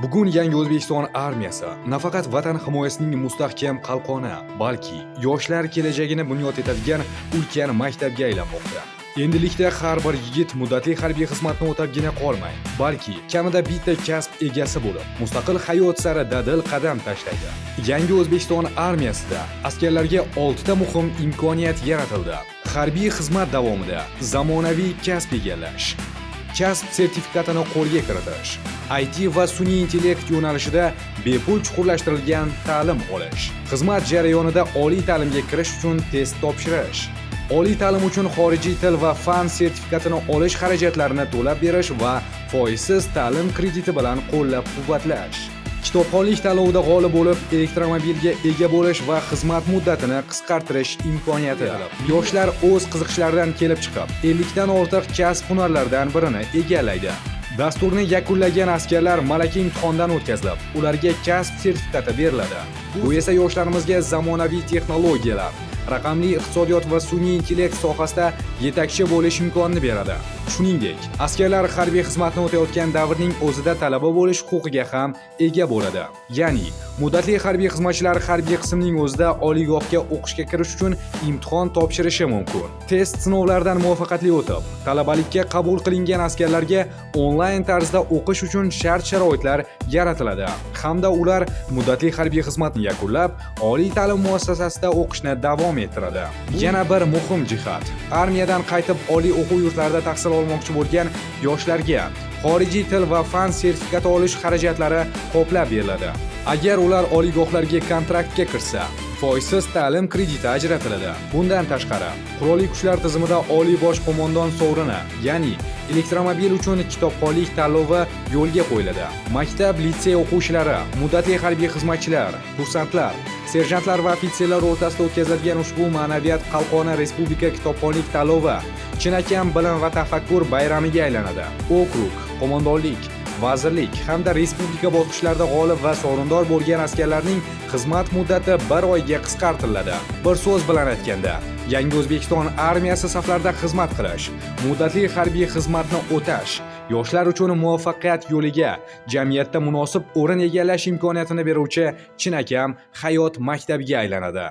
Bugun yangi O'zbekiston armiyasi nafaqat vatan himoyasining mustahkam qalqoni, balki yoshlar kelajagini bunyod etadigan ulkan maktabga aylanmoqda. Endilikda har bir yigit muddatli harbiy xizmatni o'tabgina qolmay, balki kamida bitta kasb egasi bo'lib, mustaqil hayot sari dadil qadam tashlaydi. Yangi O'zbekiston armiyasida askarlarga 6 ta muhim imkoniyat yaratildi. Harbiy xizmat davomida zamonaviy kasb egallash, kasb sertifikatini qo'lga kiritish, IT va sun'iy intellekt yo'nalishida bepul chuqurlashtirilgan ta'lim olish, xizmat jarayonida oliy ta'limga kirish uchun test topshirish, oliy ta'lim uchun xorijiy til va fan sertifikatini olish xarajatlarini to'lab berish va foizsiz ta'lim krediti bilan qo'llab-quvvatlash, kitobxonlik tanlovida g'olib bo'lib elektromobilga ega bo'lish va xizmat muddatini qisqartirish imkoniyati. Yoshlar o'z qiziqishlaridan kelib chiqib, 50 dan ortiq kasb hunarlardan birini egallaydi. Dasturni yakunlagan askarlar malaka imtihonidan o'tkazilib, ularga kasb sertifikati beriladi. Bu esa yoshlarimizga zamonaviy texnologiyalar, raqamli iqtisodiyot va sun'iy intellekt sohasida yetakchi bo'lish imkonini beradi. Shuningdek, askarlar harbiy xizmatni o'tayotgan davrning o'zida talaba bo'lish huquqiga ham ega bo'ladi. Ya'ni, muddatli harbiy xizmatchilar harbiy qismning o'zida oliygohga o'qishga kirish uchun imtihon topshirishi mumkin. Test sinovlaridan muvaffaqiyatli o'tib, talabalikka qabul qilingan askarlarga onlayn tarzda o'qish uchun shart-sharoitlar yaratiladi hamda ular muddatli harbiy xizmatni yakunlab, oliy ta'lim muassasasida o'qishni davom ettiradi. Yana bir muhim jihat: armiyadan qaytib oliy o'quv yurtlarida tahsil olmoqchi bo'lgan yoshlarga xorijiy til va fan sertifikati olish xarajatlari qoplab beriladi. Agar ular oliygohlarga kontraktga kirsa, foizsiz ta'lim krediti ajratiladi. Bundan tashqari, Qurolli Kuchlar tizimida Oliy bosh qo'mondon sovrini, ya'ni elektromobil uchun kitobxonlik tanlovi yo'lga qo'yiladi. Maktab, litsey o'quvchilari, muddatli harbiy xizmatchilar, kursantlar, serjantlar va ofitserlar o'rtasida o'tkaziladigan ushbu ma'naviyat qalqoni respublika kitobxonlik tanlovi chinakam bilim va tafakkur bayramiga aylanadi. Okrug, qo'mondonlik, vazirlik hamda respublika bosqichlarida g'olib va sovrindor bo'lgan askarlarning xizmat muddati 1 oyga qisqartiriladi. Bir so'z bilan aytganda, yangi O'zbekiston armiyasi saflarida xizmat qilish, muddatli harbiy xizmatni o'tash yoshlar uchun muvaffaqiyat yo'liga, jamiyatda munosib o'rin egallash imkoniyatini beruvchi chinakam hayot maktabiga aylanadi.